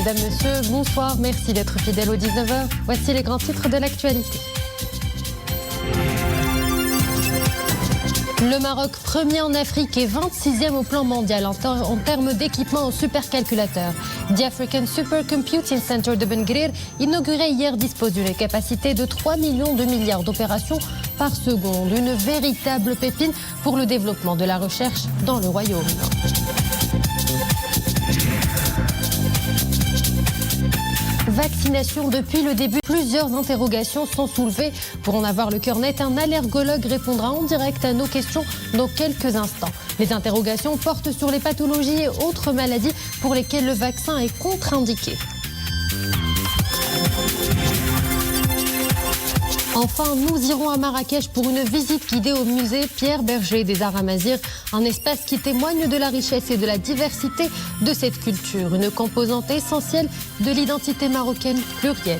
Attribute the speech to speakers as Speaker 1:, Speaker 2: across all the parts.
Speaker 1: Mesdames, Messieurs, bonsoir. Merci d'être fidèles aux 19h. Voici les grands titres de l'actualité. Le Maroc, premier en Afrique et 26e au plan mondial en termes d'équipement en supercalculateur. The African Supercomputing Center de Ben Guerir, inauguré hier, dispose d'une capacité de 3 millions de milliards d'opérations par seconde. Une véritable pépine pour le développement de la recherche dans le royaume. Vaccination depuis le début. Plusieurs interrogations sont soulevées. Pour en avoir le cœur net, un allergologue répondra en direct à nos questions dans quelques instants. Les interrogations portent sur les pathologies et autres maladies pour lesquelles le vaccin est contre-indiqué. Enfin, nous irons à Marrakech pour une visite guidée au musée Pierre Berger des Arts Amazirs, un espace qui témoigne de la richesse et de la diversité de cette culture, une composante essentielle de l'identité marocaine plurielle.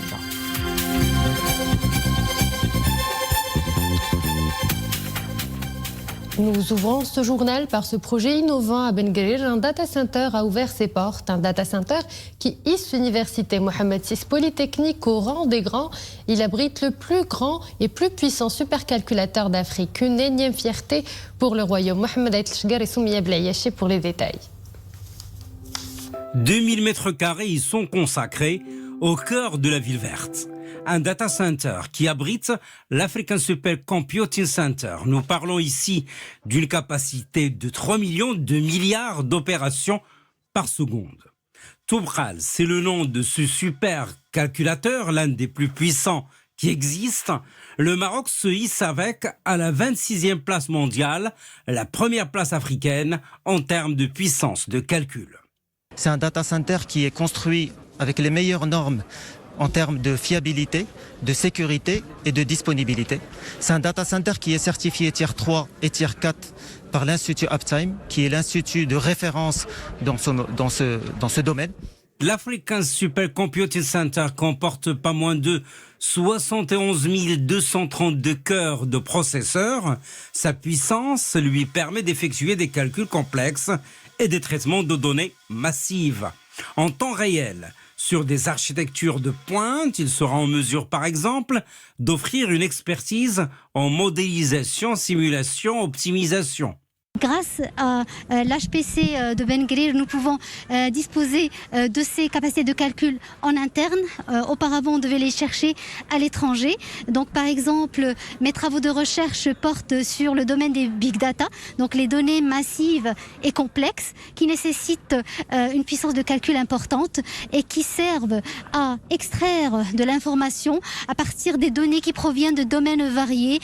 Speaker 1: Nous ouvrons ce journal par ce projet innovant à Ben Guerir. Un data center a ouvert ses portes. Un data center qui hisse l'université Mohamed VI Polytechnique au rang des grands. Il abrite le plus grand et plus puissant supercalculateur d'Afrique. Une énième fierté pour le royaume. Mohamed Aït-Chgar et Soumia Blayaché pour les détails.
Speaker 2: 2000 mètres carrés y sont consacrés au cœur de la ville verte. Un data center qui abrite l'African Supercomputing Center. Nous parlons ici d'une capacité de 3 millions de milliards d'opérations par seconde. Tobral, c'est le nom de ce supercalculateur, l'un des plus puissants qui existent. Le Maroc se hisse avec à la 26e place mondiale, la première place africaine en termes de puissance de calcul.
Speaker 3: C'est un data center qui est construit avec les meilleures normes en termes de fiabilité, de sécurité et de disponibilité. C'est un data center qui est certifié Tier 3 et Tier 4 par l'Institut Uptime, qui est l'institut de référence dans ce domaine.
Speaker 2: L'African Supercomputing Center comporte pas moins de 71 232 cœurs de processeurs. Sa puissance lui permet d'effectuer des calculs complexes et des traitements de données massives. En temps réel, sur des architectures de pointe, il sera en mesure, par exemple, d'offrir une expertise en modélisation, simulation, optimisation.
Speaker 4: Grâce à l'HPC de Ben Guerir, nous pouvons disposer de ces capacités de calcul en interne. Auparavant, on devait les chercher à l'étranger. Donc, par exemple, mes travaux de recherche portent sur le domaine des big data, donc les données massives et complexes qui nécessitent une puissance de calcul importante et qui servent à extraire de l'information à partir des données qui proviennent de domaines variés.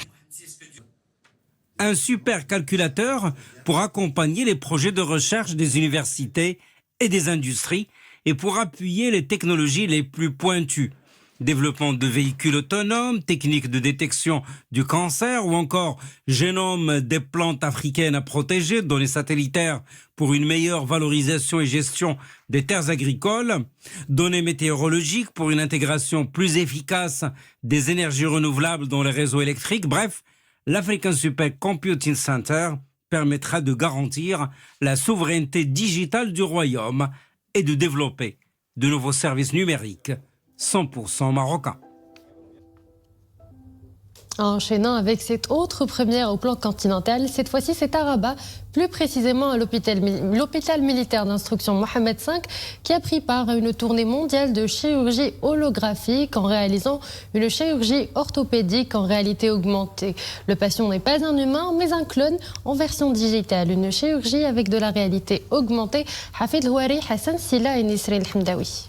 Speaker 2: Un supercalculateur pour accompagner les projets de recherche des universités et des industries et pour appuyer les technologies les plus pointues. Développement de véhicules autonomes, techniques de détection du cancer ou encore génome des plantes africaines à protéger, données satellitaires pour une meilleure valorisation et gestion des terres agricoles, données météorologiques pour une intégration plus efficace des énergies renouvelables dans les réseaux électriques. Bref, l'African Supercomputing Center permettra de garantir la souveraineté digitale du royaume et de développer de nouveaux services numériques 100% marocains.
Speaker 1: Enchaînant avec cette autre première au plan continental, cette fois-ci c'est à Rabat, plus précisément à l'hôpital militaire d'instruction Mohamed V, qui a pris part à une tournée mondiale de chirurgie holographique en réalisant une chirurgie orthopédique en réalité augmentée. Le patient n'est pas un humain, mais un clone en version digitale. Une chirurgie avec de la réalité augmentée. Hafid Houari, Hassan Silla et Nisrin Hamdawi.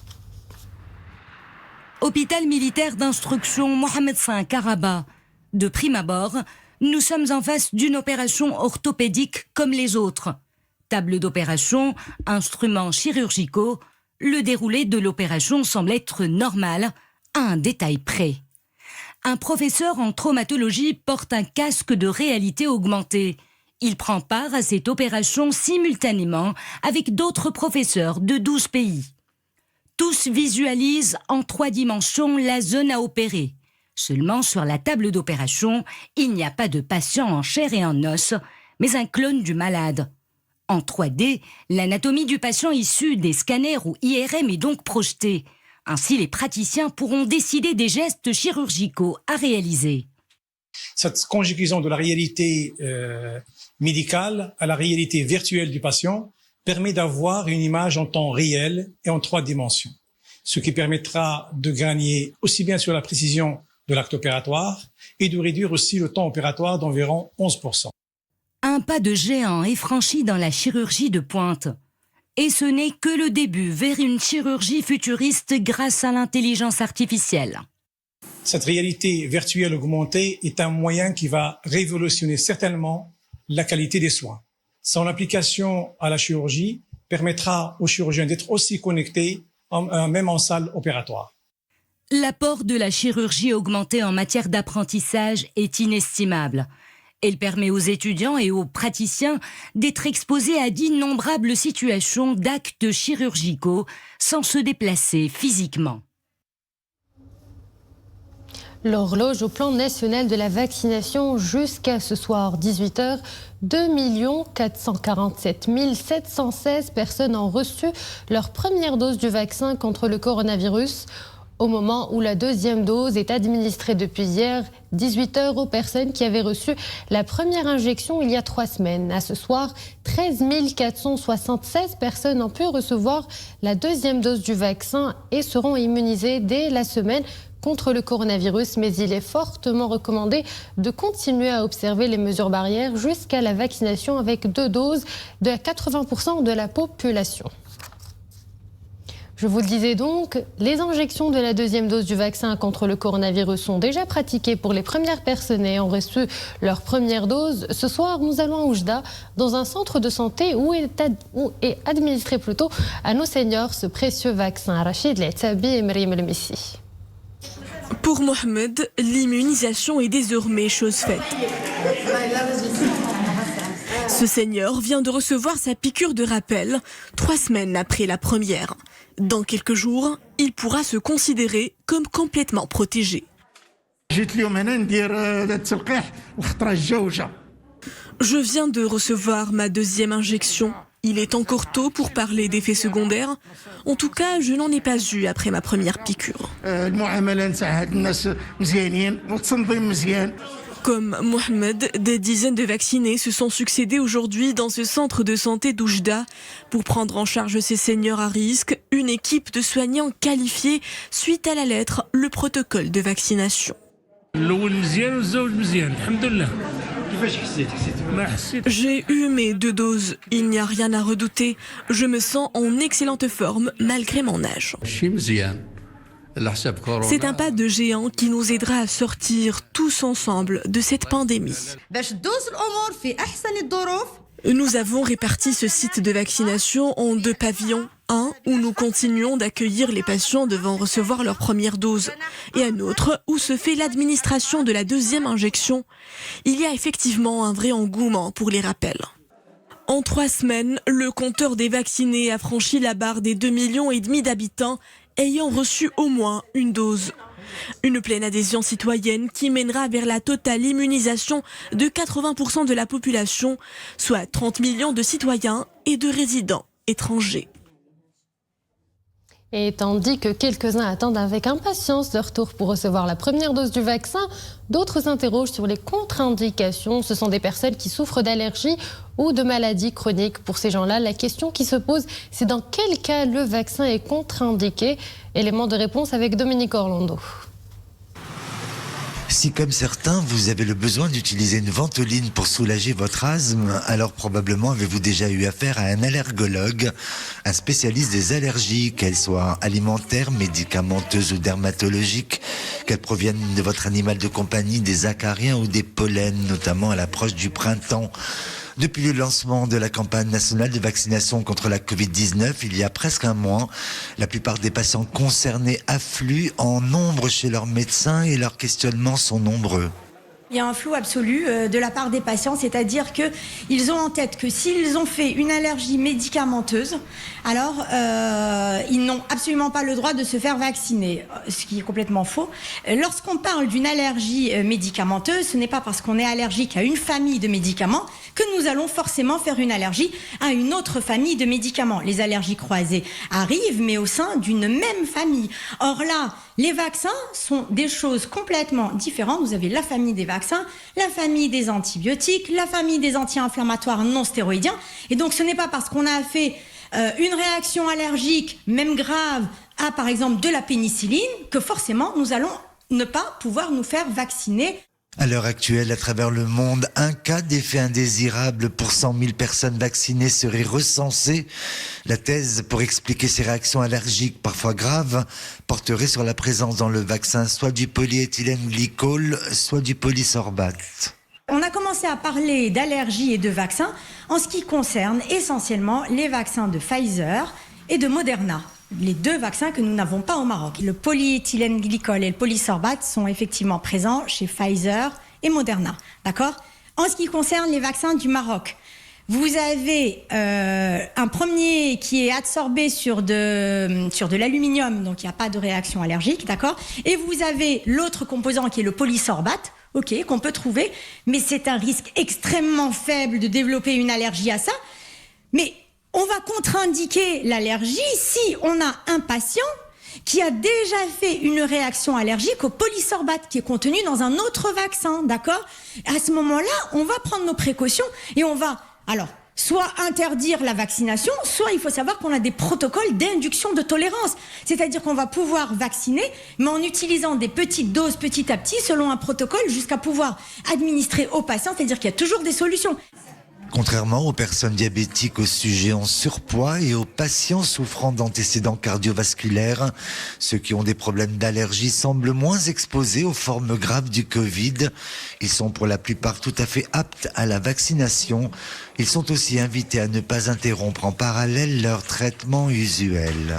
Speaker 5: Hôpital militaire d'instruction Mohamed V à Rabat. De prime abord, nous sommes en face d'une opération orthopédique comme les autres. Table d'opération, instruments chirurgicaux, le déroulé de l'opération semble être normal, à un détail près. Un professeur en traumatologie porte un casque de réalité augmentée. Il prend part à cette opération simultanément avec d'autres professeurs de 12 pays. Tous visualisent en 3 dimensions la zone à opérer. Seulement, sur la table d'opération, il n'y a pas de patient en chair et en os, mais un clone du malade. En 3D, l'anatomie du patient issue des scanners ou IRM est donc projetée. Ainsi, les praticiens pourront décider des gestes chirurgicaux à réaliser.
Speaker 6: Cette conjugaison de la réalité médicale à la réalité virtuelle du patient permet d'avoir une image en temps réel et en 3 dimensions, ce qui permettra de gagner aussi bien sur la précision de l'acte opératoire et de réduire aussi le temps opératoire d'environ 11%.
Speaker 5: Un pas de géant est franchi dans la chirurgie de pointe. Et ce n'est que le début vers une chirurgie futuriste grâce à l'intelligence artificielle.
Speaker 6: Cette réalité virtuelle augmentée est un moyen qui va révolutionner certainement la qualité des soins. Son application à la chirurgie permettra aux chirurgiens d'être aussi connectés, même en salle opératoire.
Speaker 5: L'apport de la chirurgie augmentée en matière d'apprentissage est inestimable. Elle permet aux étudiants et aux praticiens d'être exposés à d'innombrables situations d'actes chirurgicaux sans se déplacer physiquement.
Speaker 1: L'horloge au plan national de la vaccination jusqu'à ce soir 18h, 2 447 716 personnes ont reçu leur première dose du vaccin contre le coronavirus. Au moment où la deuxième dose est administrée depuis hier, 18h aux personnes qui avaient reçu la première injection il y a 3 semaines. À ce soir, 13 476 personnes ont pu recevoir la deuxième dose du vaccin et seront immunisées dès la semaine contre le coronavirus. Mais il est fortement recommandé de continuer à observer les mesures barrières jusqu'à la vaccination avec 2 doses de 80% de la population. Je vous le disais donc, les injections de la deuxième dose du vaccin contre le coronavirus sont déjà pratiquées pour les premières personnes et ont reçu leur première dose. Ce soir, nous allons à Oujda, dans un centre de santé où est administré plutôt à nos seniors ce précieux vaccin. Rachid Leitabi et Maryam El-Messi.
Speaker 7: Pour Mohamed, l'immunisation est désormais chose faite. Ce senior vient de recevoir sa piqûre de rappel 3 semaines après la première. Dans quelques jours, il pourra se considérer comme complètement protégé. Je viens de recevoir ma deuxième injection. Il est encore tôt pour parler d'effets secondaires. En tout cas, je n'en ai pas eu après ma première piqûre. Comme Mohamed, des dizaines de vaccinés se sont succédés aujourd'hui dans ce centre de santé d'Oujda. Pour prendre en charge ces seniors à risque, une équipe de soignants qualifiés suit à la lettre le protocole de vaccination. J'ai eu mes 2 doses. Il n'y a rien à redouter. Je me sens en excellente forme malgré mon âge. C'est un pas de géant qui nous aidera à sortir tous ensemble de cette pandémie. Nous avons réparti ce site de vaccination en 2 pavillons. Un où nous continuons d'accueillir les patients devant recevoir leur première dose et un autre où se fait l'administration de la deuxième injection. Il y a effectivement un vrai engouement pour les rappels. En 3 semaines, le compteur des vaccinés a franchi la barre des 2,5 millions d'habitants ayant reçu au moins une dose. Une pleine adhésion citoyenne qui mènera vers la totale immunisation de 80% de la population, soit 30 millions de citoyens et de résidents étrangers.
Speaker 1: Et tandis que quelques-uns attendent avec impatience leur tour pour recevoir la première dose du vaccin, d'autres s'interrogent sur les contre-indications. Ce sont des personnes qui souffrent d'allergies ou de maladies chroniques. Pour ces gens-là, la question qui se pose, c'est dans quel cas le vaccin est contre-indiqué. Élément de réponse avec Dominique Orlando.
Speaker 8: Si, comme certains, vous avez le besoin d'utiliser une ventoline pour soulager votre asthme, alors probablement avez-vous déjà eu affaire à un allergologue, un spécialiste des allergies, qu'elles soient alimentaires, médicamenteuses ou dermatologiques, qu'elles proviennent de votre animal de compagnie, des acariens ou des pollens, notamment à l'approche du printemps. Depuis le lancement de la campagne nationale de vaccination contre la Covid-19, il y a presque un mois, la plupart des patients concernés affluent en nombre chez leurs médecins et leurs questionnements sont nombreux.
Speaker 9: Il y a un flou absolu de la part des patients, c'est-à-dire qu'ils ont en tête que s'ils ont fait une allergie médicamenteuse, alors ils n'ont absolument pas le droit de se faire vacciner, ce qui est complètement faux. Lorsqu'on parle d'une allergie médicamenteuse, ce n'est pas parce qu'on est allergique à une famille de médicaments que nous allons forcément faire une allergie à une autre famille de médicaments. Les allergies croisées arrivent, mais au sein d'une même famille. Or là, les vaccins sont des choses complètement différentes. Vous avez la famille des vaccins, la famille des antibiotiques, la famille des anti-inflammatoires non stéroïdiens. Et donc ce n'est pas parce qu'on a fait une réaction allergique, même grave, à par exemple de la pénicilline, que forcément nous allons ne pas pouvoir nous faire vacciner.
Speaker 8: À l'heure actuelle, à travers le monde, un cas d'effet indésirable pour 100 000 personnes vaccinées serait recensé. La thèse pour expliquer ces réactions allergiques parfois graves porterait sur la présence dans le vaccin soit du polyéthylène glycol, soit du polysorbate.
Speaker 9: On a commencé à parler d'allergies et de vaccins en ce qui concerne essentiellement les vaccins de Pfizer et de Moderna. Les deux vaccins que nous n'avons pas au Maroc. Le polyéthylène glycol et le polysorbate sont effectivement présents chez Pfizer et Moderna. D'accord ? En ce qui concerne les vaccins du Maroc, vous avez un premier qui est adsorbé sur de l'aluminium, donc il n'y a pas de réaction allergique, d'accord ? Et vous avez l'autre composant qui est le polysorbate, qu'on peut trouver, mais c'est un risque extrêmement faible de développer une allergie à ça. Mais on va contre-indiquer l'allergie si on a un patient qui a déjà fait une réaction allergique au polysorbate qui est contenu dans un autre vaccin, d'accord ? À ce moment-là, on va prendre nos précautions et on va, alors, soit interdire la vaccination, soit il faut savoir qu'on a des protocoles d'induction de tolérance. C'est-à-dire qu'on va pouvoir vacciner, mais en utilisant des petites doses petit à petit, selon un protocole, jusqu'à pouvoir administrer aux patients, c'est-à-dire qu'il y a toujours des solutions.
Speaker 8: Contrairement aux personnes diabétiques, aux sujets en surpoids et aux patients souffrant d'antécédents cardiovasculaires, ceux qui ont des problèmes d'allergie semblent moins exposés aux formes graves du Covid. Ils sont pour la plupart tout à fait aptes à la vaccination. Ils sont aussi invités à ne pas interrompre en parallèle leur traitement usuel.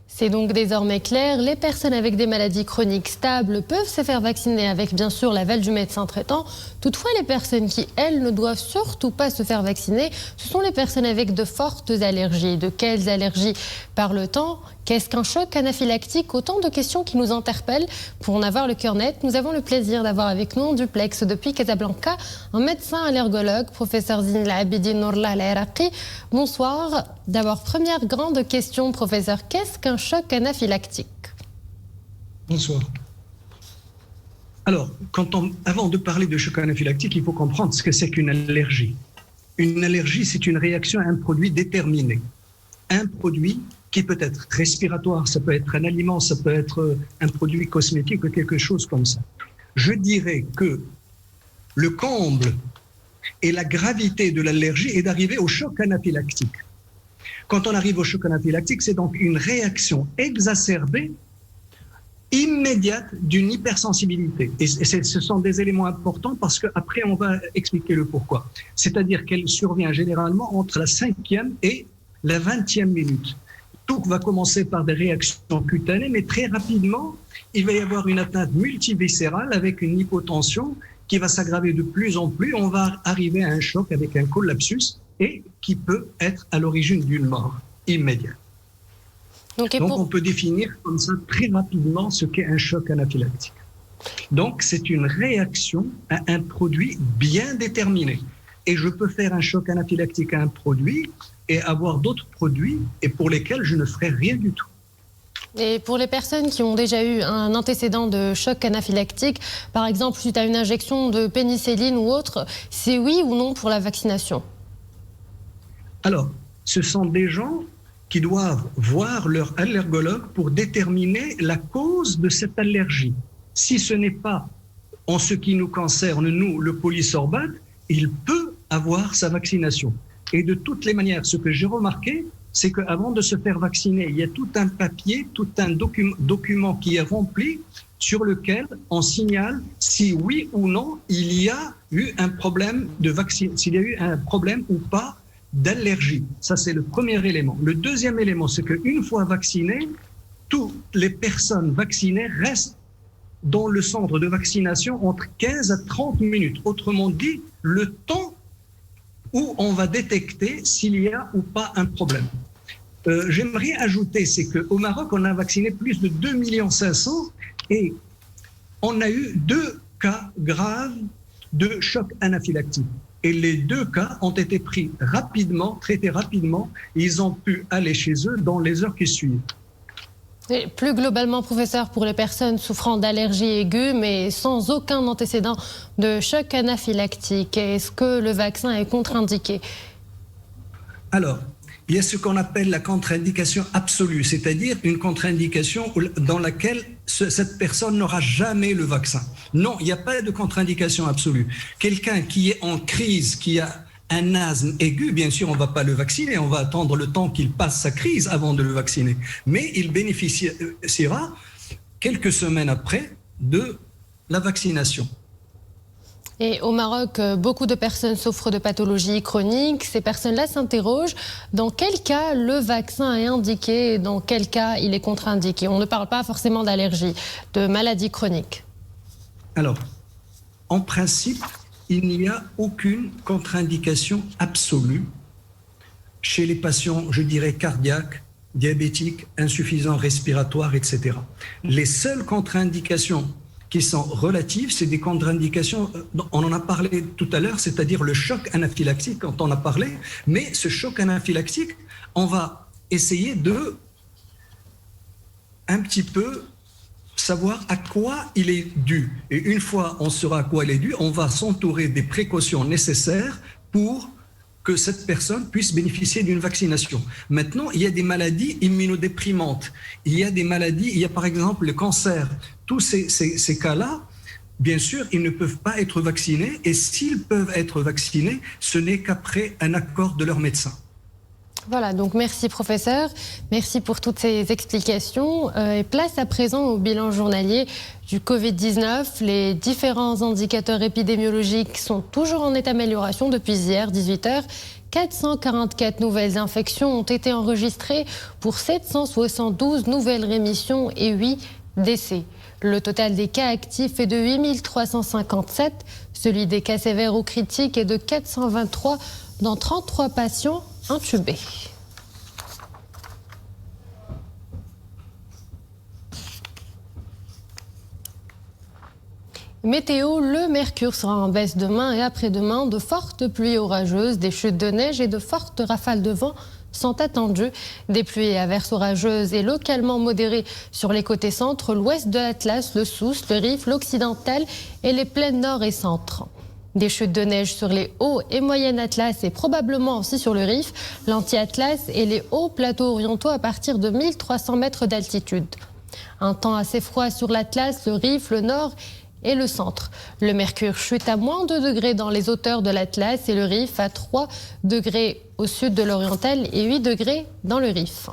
Speaker 1: C'est donc désormais clair, les personnes avec des maladies chroniques stables peuvent se faire vacciner avec bien sûr l'aval du médecin traitant. Toutefois, les personnes qui, elles, ne doivent surtout pas se faire vacciner, ce sont les personnes avec de fortes allergies. De quelles allergies parle-t-on ? Qu'est-ce qu'un choc anaphylactique ? Autant de questions qui nous interpellent. Pour en avoir le cœur net, nous avons le plaisir d'avoir avec nous en duplex depuis Casablanca un médecin allergologue, professeur Zine Abidine Nourla Al-Iraqi. Bonsoir. D'abord, première grande question, professeur. Qu'est-ce qu'un choc anaphylactique ?
Speaker 10: Bonsoir. Alors, avant de parler de choc anaphylactique, il faut comprendre ce que c'est qu'une allergie. Une allergie, c'est une réaction à un produit déterminé. Un produit qui peut être respiratoire, ça peut être un aliment, ça peut être un produit cosmétique ou quelque chose comme ça. Je dirais que le comble et la gravité de l'allergie est d'arriver au choc anaphylactique. Quand on arrive au choc anaphylactique, c'est donc une réaction exacerbée, immédiate d'une hypersensibilité. Et ce sont des éléments importants parce qu'après, on va expliquer le pourquoi. C'est-à-dire qu'elle survient généralement entre la 5e et la 20e minute. Tout va commencer par des réactions cutanées, mais très rapidement, il va y avoir une atteinte multiviscérale avec une hypotension qui va s'aggraver de plus en plus. On va arriver à un choc avec un collapsus et qui peut être à l'origine d'une mort immédiate. Donc on peut définir comme ça très rapidement ce qu'est un choc anaphylactique. Donc c'est une réaction à un produit bien déterminé. Et je peux faire un choc anaphylactique à un produit et avoir d'autres produits et pour lesquels je ne ferai rien du tout.
Speaker 1: Et pour les personnes qui ont déjà eu un antécédent de choc anaphylactique, par exemple suite à une injection de pénicilline ou autre, c'est oui ou non pour la vaccination ?
Speaker 10: Alors, ce sont des gens qui doivent voir leur allergologue pour déterminer la cause de cette allergie. Si ce n'est pas, en ce qui nous concerne, nous, le polysorbate, il peut avoir sa vaccination. Et de toutes les manières, ce que j'ai remarqué, c'est qu'avant de se faire vacciner, il y a tout un papier, tout un document qui est rempli sur lequel on signale si oui ou non il y a eu un problème de vaccin, s'il y a eu un problème ou pas d'allergie. Ça, c'est le premier élément. Le deuxième élément, c'est qu'une fois vaccinées, toutes les personnes vaccinées restent dans le centre de vaccination entre 15 à 30 minutes. Autrement dit, le temps où on va détecter s'il y a ou pas un problème. J'aimerais ajouter, c'est qu'au Maroc, on a vacciné plus de 2,5 millions et on a eu 2 cas graves de choc anaphylactique. Et les 2 cas ont été pris rapidement, traités rapidement, et ils ont pu aller chez eux dans les heures qui suivent.
Speaker 1: Et plus globalement, professeur, pour les personnes souffrant d'allergies aiguës, mais sans aucun antécédent de choc anaphylactique, est-ce que le vaccin est contre-indiqué?
Speaker 10: Alors, il y a ce qu'on appelle la contre-indication absolue, c'est-à-dire une contre-indication dans laquelle cette personne n'aura jamais le vaccin. Non, il n'y a pas de contre-indication absolue. Quelqu'un qui est en crise, qui a un asthme aigu, bien sûr, on ne va pas le vacciner, on va attendre le temps qu'il passe sa crise avant de le vacciner. Mais il bénéficiera quelques semaines après de la vaccination.
Speaker 1: Et au Maroc, beaucoup de personnes souffrent de pathologies chroniques. Ces personnes-là s'interrogent dans quel cas le vaccin est indiqué et dans quel cas il est contre-indiqué. On ne parle pas forcément d'allergie, de maladies chroniques.
Speaker 10: Alors, en principe, il n'y a aucune contre-indication absolue chez les patients, je dirais, cardiaques, diabétiques, insuffisants respiratoires, etc. Les seules contre-indications qui sont relatives, c'est des contre-indications, on en a parlé tout à l'heure, c'est-à-dire le choc anaphylactique quand on a parlé, mais ce choc anaphylactique, on va essayer de un petit peu savoir à quoi il est dû. Et une fois on saura à quoi il est dû, on va s'entourer des précautions nécessaires pour que cette personne puisse bénéficier d'une vaccination. Maintenant, il y a des maladies immunodéprimantes. Il y a des maladies, il y a par exemple le cancer. Tous ces cas-là, bien sûr, ils ne peuvent pas être vaccinés. Et s'ils peuvent être vaccinés, ce n'est qu'après un accord de leur médecin.
Speaker 1: Voilà, donc merci professeur, merci pour toutes ces explications. Et place à présent au bilan journalier du Covid-19. Les différents indicateurs épidémiologiques sont toujours en nette amélioration depuis hier, 18h. 444 nouvelles infections ont été enregistrées pour 772 nouvelles rémissions et 8 décès. Le total des cas actifs est de 8357, celui des cas sévères ou critiques est de 423 dans 33 patients intubés. Météo, le mercure sera en baisse demain et après-demain. De fortes pluies orageuses, des chutes de neige et de fortes rafales de vent sont attendues. Des pluies et averses orageuses et localement modérées sur les côtés centre, l'ouest de l'Atlas, le Souss, le Rif, l'Occidental et les plaines nord et centre. Des chutes de neige sur les hauts et moyennes Atlas et probablement aussi sur le Rif, l'anti-Atlas et les hauts plateaux orientaux à partir de 1300 mètres d'altitude. Un temps assez froid sur l'Atlas, le Rif, le nord et le centre. Le mercure chute à moins 2 degrés dans les hauteurs de l'Atlas et le Rif à 3 degrés au sud de l'Oriental et 8 degrés dans le Rif.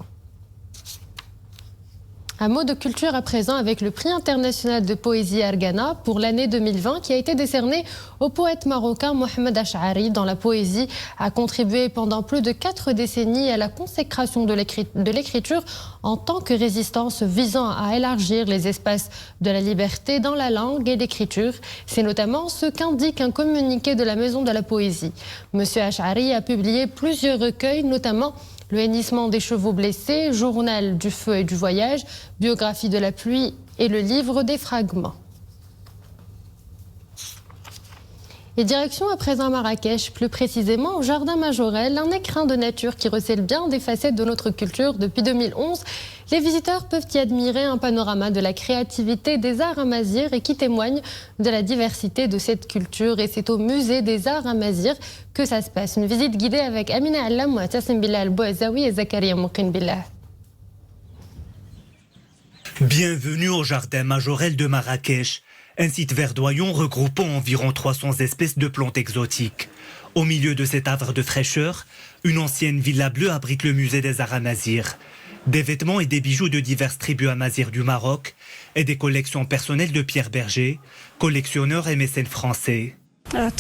Speaker 1: Un mot de culture à présent avec le prix international de poésie Argana pour l'année 2020 qui a été décerné au poète marocain Mohamed Ash'ari. Dans la poésie, a contribué pendant plus de 4 décennies à la consécration de l'écriture en tant que résistance visant à élargir les espaces de la liberté dans la langue et l'écriture. C'est notamment ce qu'indique un communiqué de la Maison de la Poésie. Monsieur Ash'ari a publié plusieurs recueils, notamment Le hennissement des chevaux blessés, Journal du feu et du voyage, Biographie de la pluie et le livre des fragments. Et direction à présent Marrakech, plus précisément au Jardin Majorel, un écrin de nature qui recèle bien des facettes de notre culture depuis 2011. Les visiteurs peuvent y admirer un panorama de la créativité des arts amazirs et qui témoigne de la diversité de cette culture. Et c'est au musée des arts amazirs que ça se passe. Une visite guidée avec Amina Allam, Tassim Billah Al-Bouazaoui et Zakaria Moukin Billah.
Speaker 11: Bienvenue au Jardin Majorel de Marrakech, un site verdoyant regroupant environ 300 espèces de plantes exotiques. Au milieu de cet havre de fraîcheur, une ancienne villa bleue abrite le musée des arts amazirs. Des vêtements et des bijoux de diverses tribus amazirs du Maroc et des collections personnelles de Pierre Berger, collectionneur et mécène français.
Speaker 7: Le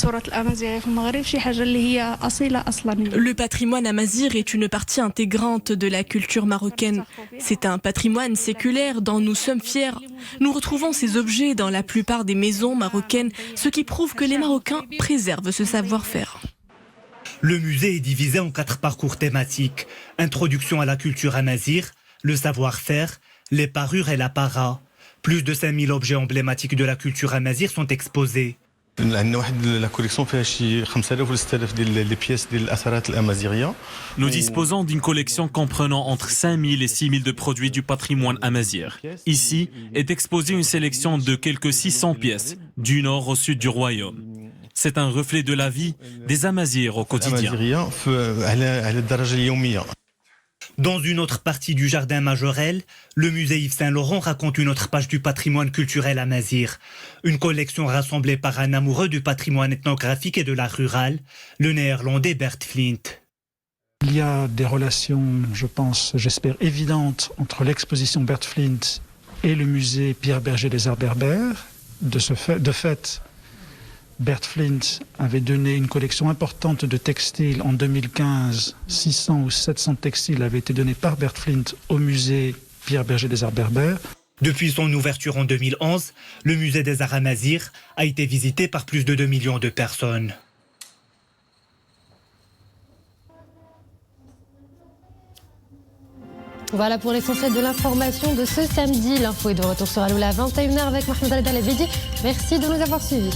Speaker 7: patrimoine amazigh est une partie intégrante de la culture marocaine. C'est un patrimoine séculaire dont nous sommes fiers. Nous retrouvons ces objets dans la plupart des maisons marocaines, ce qui prouve que les Marocains préservent ce savoir-faire.
Speaker 11: Le musée est divisé en 4 parcours thématiques. Introduction à la culture amazigh, le savoir-faire, les parures et l'apparat. Plus de 5000 objets emblématiques de la culture amazigh sont exposés.
Speaker 12: Nous disposons d'une collection comprenant entre 5000 et 6000 de produits du patrimoine amazigh. Ici est exposée une sélection de quelques 600 pièces, du nord au sud du royaume. C'est un reflet de la vie des Amazirs au quotidien.
Speaker 11: Dans une autre partie du jardin Majorelle, le musée Yves Saint-Laurent raconte une autre page du patrimoine culturel amazigh. Une collection rassemblée par un amoureux du patrimoine ethnographique et de l'art rural, le néerlandais Bert Flint.
Speaker 13: Il y a des relations, je pense, j'espère, évidentes entre l'exposition Bert Flint et le musée Pierre Berger des Arts Berbères. De fait, Bert Flint avait donné une collection importante de textiles en 2015. 600 ou 700 textiles avaient été donnés par Bert Flint au musée Pierre Berger des Arts Berbères.
Speaker 11: Depuis son ouverture en 2011, le musée des Arts Amazirs a été visité par plus de 2 millions de personnes.
Speaker 1: Voilà pour l'essentiel de l'information de ce samedi. L'info est de retour sur Aloula à 21h avec Mohamed Al-Dalabedi. Merci de nous avoir suivis.